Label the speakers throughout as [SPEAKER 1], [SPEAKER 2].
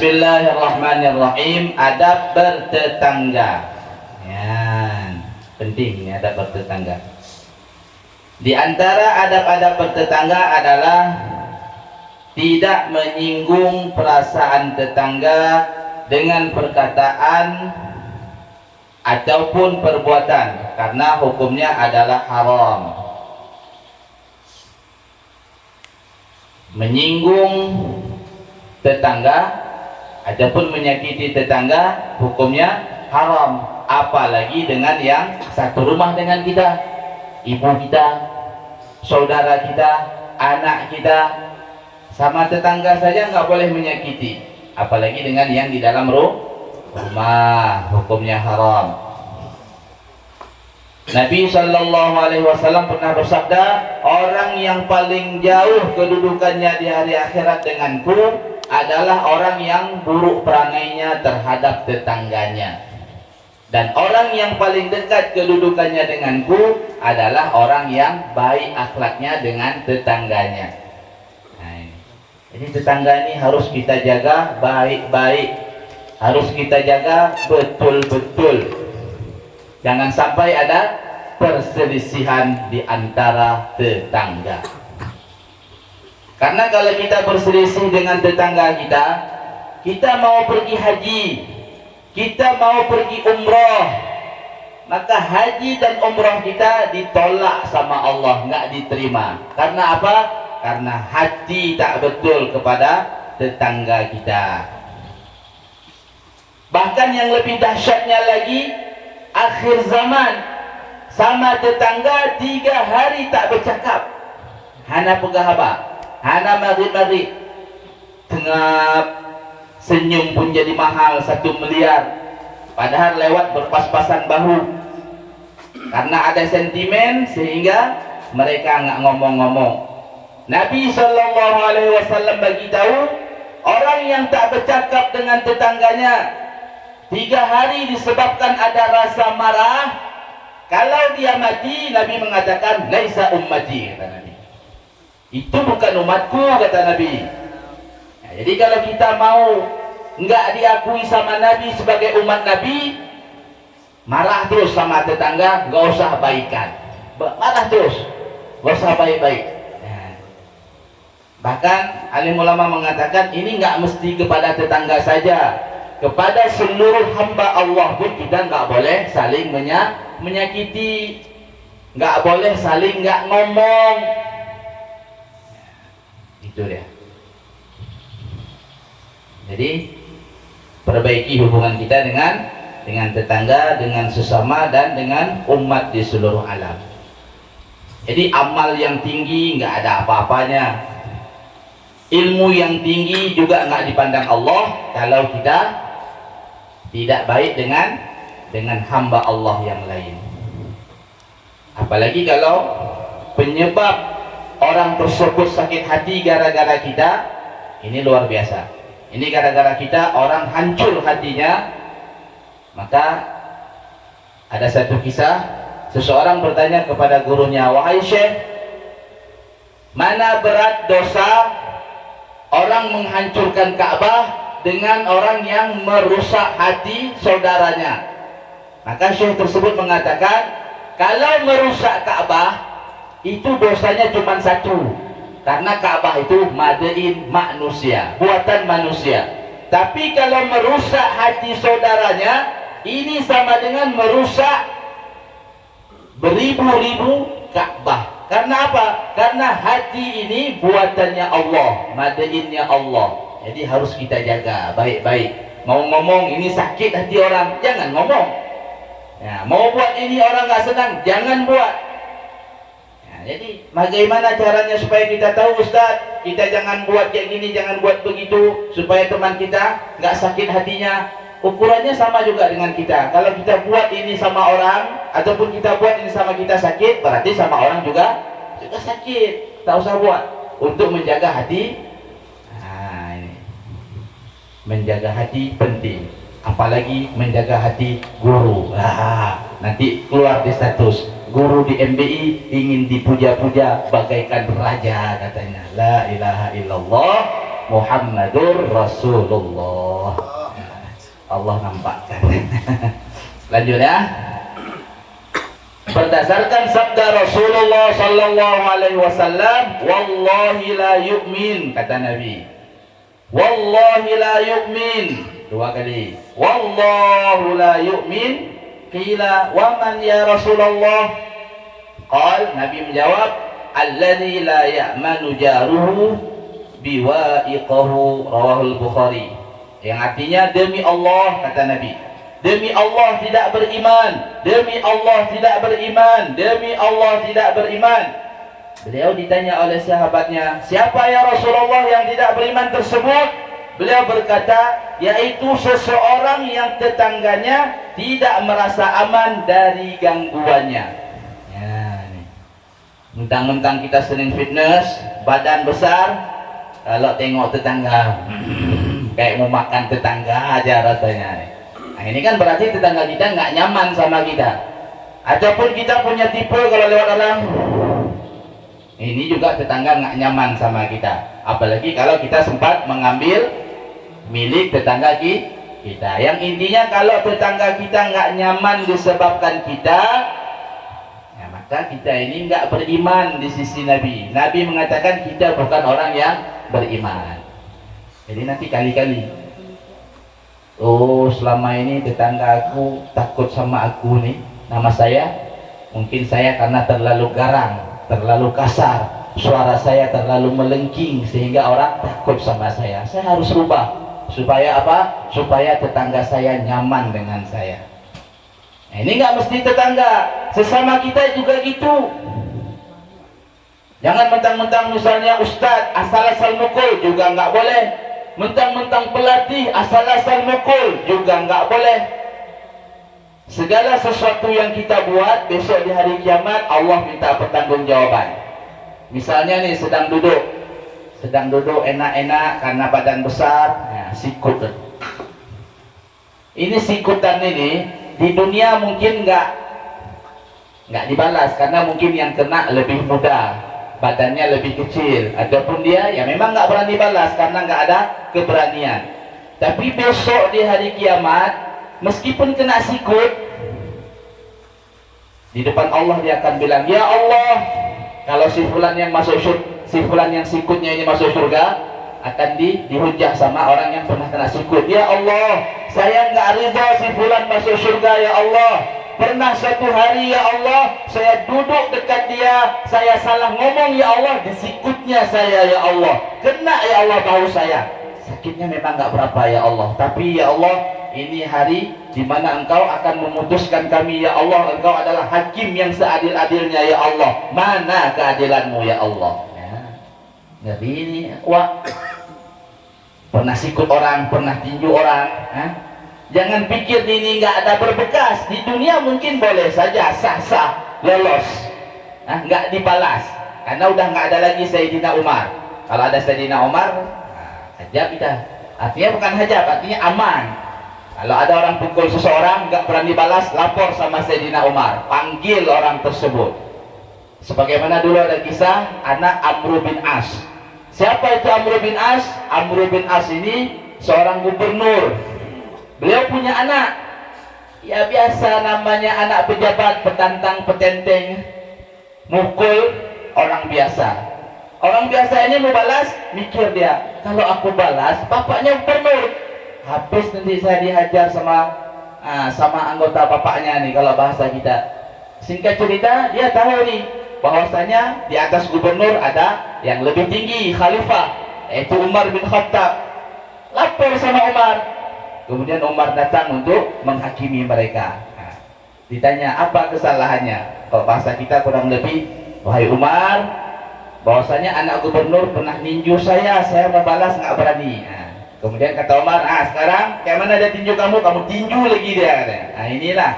[SPEAKER 1] Bismillahirrahmanirrahim. Adab bertetangga. Ya, penting ini adab bertetangga. Di antara adab-adab bertetangga adalah tidak menyinggung perasaan tetangga dengan perkataan ataupun perbuatan, karena hukumnya adalah haram. Menyinggung tetangga ataupun menyakiti tetangga hukumnya haram, apalagi dengan yang satu rumah dengan kita, ibu kita, saudara kita, anak kita. Sama tetangga saja nggak boleh menyakiti, apalagi dengan yang di dalam rumah, hukumnya haram. Nabi Shallallahu Alaihi Wasallam pernah bersabda, orang yang paling jauh kedudukannya di hari akhirat denganku adalah orang yang buruk perangainya terhadap tetangganya, dan orang yang paling dekat kedudukannya denganku adalah orang yang baik akhlaknya dengan tetangganya. Nah, jadi tetangga ini harus kita jaga baik-baik, harus kita jaga betul-betul. Jangan sampai ada perselisihan di antara tetangga. Karena kalau kita berselisih dengan tetangga kita, kita mau pergi haji, kita mau pergi umroh, maka haji dan umroh kita ditolak sama Allah, nggak diterima. Karena apa? Karena hati tak betul kepada tetangga kita. Bahkan yang lebih dahsyatnya lagi, akhir zaman sama tetangga 3 hari tak bercakap. Hana pegahaba, hana maghrib-maghrib, tengap, senyum pun jadi mahal 1 miliar, padahal lewat berpas-pasan bahu. Karena ada sentimen sehingga mereka nggak ngomong-ngomong. Nabi Shallallahu Alaihi Wasallam bagi tahu, orang yang tak bercakap dengan tetangganya 3 hari disebabkan ada rasa marah, kalau dia mati, Nabi mengatakan laisa ummati, kata Nabi. Itu bukan umatku, kata Nabi. Nah, jadi kalau kita mau nggak diakui sama Nabi sebagai umat Nabi, marah terus sama tetangga, nggak usah baikan, marah terus, nggak usah baik-baik. Nah, bahkan alim ulama mengatakan ini nggak mesti kepada tetangga saja, kepada seluruh hamba Allah pun kita nggak boleh saling menyakiti, nggak boleh saling nggak ngomong. Itu dia. Jadi perbaiki hubungan kita dengan tetangga, dengan sesama, dan dengan umat di seluruh alam. Jadi amal yang tinggi nggak ada apa-apanya, ilmu yang tinggi juga nggak dipandang Allah kalau kita tidak baik dengan hamba Allah yang lain. Apalagi kalau penyebab orang tersebut sakit hati gara-gara kita, ini luar biasa. Ini gara-gara kita orang hancur hatinya. Maka ada satu kisah, seseorang bertanya kepada gurunya, wahai Syekh, mana berat dosa orang menghancurkan Ka'bah dengan orang yang merusak hati saudaranya? Maka Syekh tersebut mengatakan, kalau merusak Ka'bah itu dosanya cuma 1, karena Ka'bah itu madain manusia, buatan manusia. Tapi kalau merusak hati saudaranya, ini sama dengan merusak beribu-ribu Ka'bah. Karena apa? Karena hati ini buatannya Allah, madainnya Allah. Jadi harus kita jaga baik-baik. Mau ngomong ini sakit hati orang, jangan ngomong. Ya, mau buat ini orang nggak senang, jangan buat. Ya, jadi bagaimana caranya supaya kita tahu, Ustaz, kita jangan buat kayak gini, jangan buat begitu, supaya teman kita nggak sakit hatinya. Ukurannya sama juga dengan kita. Kalau kita buat ini sama orang, ataupun kita buat ini sama kita sakit, berarti sama orang juga sakit. Tak usah buat. Untuk menjaga hati, menjaga hati penting, apalagi menjaga hati guru. Nanti keluar di status guru di MBI ingin dipuja-puja bagaikan raja, katanya. La ilaha illallah Muhammadur Rasulullah. Allah nampakkan. Lanjut ya. Berdasarkan sabda Rasulullah sallallahu alaihi wasallam, wallahi la yu'min, kata Nabi. Wallahi la yu'min, dua kali. Wallahu la yu'min. Qila wa man ya Rasulullah? Qal, Nabi menjawab, alladzi la ya'manu jaruhu biwa'iqahu, rawahul Bukhari. Yang artinya demi Allah, kata Nabi, demi Allah tidak beriman, demi Allah tidak beriman, demi Allah tidak beriman. Beliau ditanya oleh sahabatnya, siapa ya Rasulullah yang tidak beriman tersebut? Beliau berkata, yaitu seseorang yang tetangganya tidak merasa aman dari gangguannya. Ya, nih. Mentang-mentang kita sering fitness, badan besar, kalau tengok tetangga, kayak mau makan tetangga aja rasanya. Nah, ini kan berarti tetangga kita nggak nyaman sama kita. Ataupun kita punya tipe kalau lewat orang, ini juga tetangga nggak nyaman sama kita. Apalagi kalau kita sempat mengambil milik tetangga kita. Yang intinya kalau tetangga kita nggak nyaman disebabkan kita, ya maka kita ini nggak beriman di sisi Nabi. Nabi mengatakan kita bukan orang yang beriman. Jadi nanti kali-kali, oh selama ini tetangga aku takut sama aku nih, nama saya, mungkin saya karena terlalu garang, terlalu kasar, suara saya terlalu melengking sehingga orang takut sama saya. Saya harus rubah. Supaya apa? Supaya tetangga saya nyaman dengan saya. Nah, ini nggak mesti tetangga, sesama kita juga gitu. Jangan mentang-mentang misalnya ustadz asal-asal mukul juga nggak boleh. Mentang-mentang pelatih asal-asal mukul juga nggak boleh. Segala sesuatu yang kita buat besok di hari kiamat Allah minta pertanggungjawaban. Misalnya nih sedang duduk enak-enak karena badan besar, ya, sikut. Ini sikutan ini di dunia mungkin nggak dibalas karena mungkin yang kena lebih muda, badannya lebih kecil, ataupun dia ya memang nggak berani balas karena nggak ada keberanian. Tapi besok di hari kiamat, meskipun kena sikut, di depan Allah dia akan bilang, ya Allah, kalau si fulan yang sikutnya ini masuk surga, akan dihujah sama orang yang pernah kena sikut. Ya Allah, saya nggak ridha si fulan masuk surga ya Allah. Pernah satu hari ya Allah, saya duduk dekat dia, saya salah ngomong ya Allah, disikutnya saya ya Allah, kena ya Allah bahu saya. Sakitnya memang nggak berapa ya Allah, tapi ya Allah, ini hari di mana Engkau akan memutuskan kami ya Allah. Engkau adalah hakim yang seadil-adilnya ya Allah. Mana keadilanmu ya Allah? Ya, ngeri ini, wah. Pernah sikut orang, pernah tinju orang, jangan pikir ini nggak ada berbekas. Di dunia mungkin boleh saja sah-sah lolos, nggak dibalas karena udah nggak ada lagi Sayyidina Umar. Kalau ada Sayyidina Umar, hajab kita. Artinya bukan hajab, artinya aman. Kalau ada orang pukul seseorang nggak berani balas, lapor sama Sayyidina Umar, panggil orang tersebut. Sebagaimana dulu ada kisah anak Amr bin As. Siapa itu Amr bin As? Amr bin As ini seorang gubernur. Beliau punya anak, ya biasa namanya anak pejabat, petantang, petenteng, mukul orang biasa. Orang biasa ini mau balas, mikir dia, kalau aku balas, bapaknya gubernur, habis nanti saya dihajar sama anggota bapaknya nih kalau bahasa kita. Singkat cerita, dia tahu nih bahwasanya di atas gubernur ada yang lebih tinggi, khalifah, yaitu Umar bin Khattab. Lapor sama Umar. Kemudian Umar datang untuk menghakimi mereka. Nah, ditanya apa kesalahannya? Kalau bahasa kita kurang lebih, wahai Umar, bahwasanya anak gubernur pernah ninju saya mau balas nggak berani. Nah, kemudian kata Umar, sekarang kayak mana dia tinju kamu tinju lagi dia katanya. Nah, inilah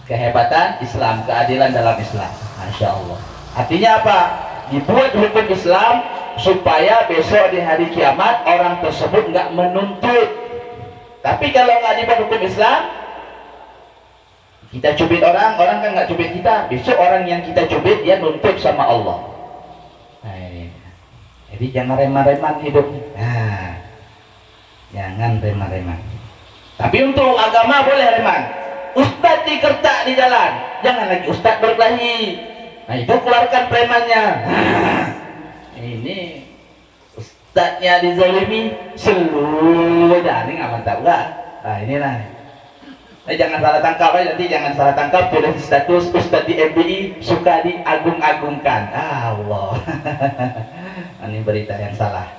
[SPEAKER 1] kehebatan Islam, keadilan dalam Islam. Masya Allah. Artinya apa? Dibuat hukum Islam supaya besok di hari kiamat orang tersebut nggak menuntut. Tapi kalau nggak dibuat hukum Islam, kita cubit orang kan nggak cubit kita. Besok orang yang kita cubit dia nuntut sama Allah. Nah, Jadi jangan remah-remah hidup. Nah, jangan remah-remah. Tapi untuk agama boleh remah. Ustaz dikertak di jalan, jangan lagi ustaz berkelahi. Nah itu keluarkan premannya. Ini ustaznya dizalimi, seluruh dah ini nggak mantap nggak? Nah inilah. Jangan salah tangkap aja, nanti jangan salah tangkap tulis status ustaz di MBI suka diagung-agungkan. Allah. Ini berita yang salah.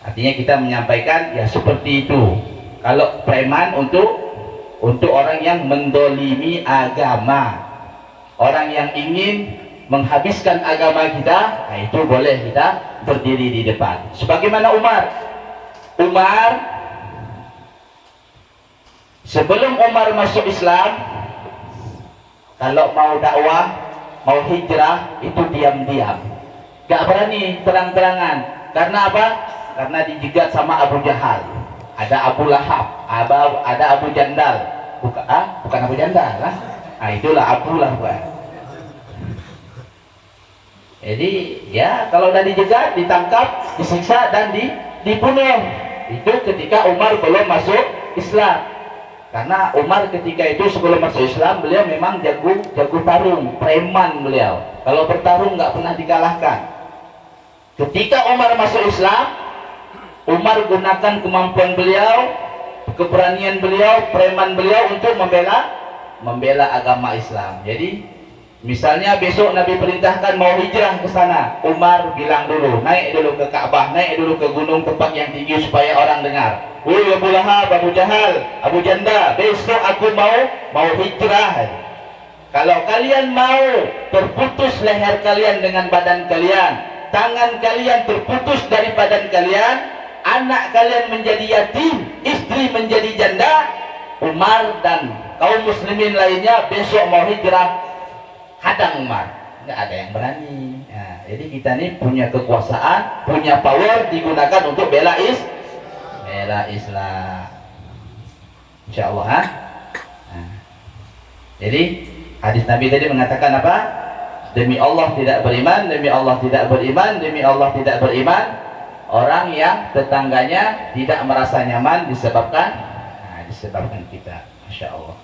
[SPEAKER 1] Artinya kita menyampaikan ya seperti itu. Kalau preman untuk orang yang mendolimi agama, orang yang ingin menghabiskan agama kita, nah itu boleh kita berdiri di depan. Sebagaimana Umar sebelum Umar masuk Islam, kalau mau dakwah, mau hijrah, itu diam-diam, gak berani terang-terangan. Karena apa? Karena dijegat sama Abu Jahal, ada Abu Lahab, ada Abu Jandal, bukan Abu Jandal lah. Nah itulah Abu lah bukan. Jadi ya kalau udah dijegat, ditangkap, disiksa dan dibunuh. Itu ketika Umar belum masuk Islam. Karena Umar ketika itu sebelum masuk Islam, beliau memang jago tarung, preman beliau. Kalau bertarung nggak pernah dikalahkan. Ketika Umar masuk Islam, Umar gunakan kemampuan beliau, keberanian beliau, preman beliau untuk membela agama Islam. Jadi misalnya besok Nabi perintahkan mau hijrah ke sana, Umar bilang dulu, naik dulu ke Ka'bah, naik dulu ke gunung tempat yang tinggi supaya orang dengar. Woi Abu Lahab, Abu Jahal, Abu Janda, besok aku mau hijrah. Kalau kalian mau terputus leher kalian dengan badan kalian, tangan kalian terputus dari badan kalian, anak kalian menjadi yatim, istri menjadi janda, Umar dan kaum muslimin lainnya besok mau hijrah, hadang Umar. Nggak ada yang berani. Nah, jadi kita ini punya kekuasaan, punya power, digunakan untuk bela Islam. Insya Allah. Nah, jadi hadis Nabi tadi mengatakan apa? Demi Allah tidak beriman, demi Allah tidak beriman, demi Allah tidak beriman orang yang tetangganya tidak merasa nyaman disebabkan kita. Masya Allah.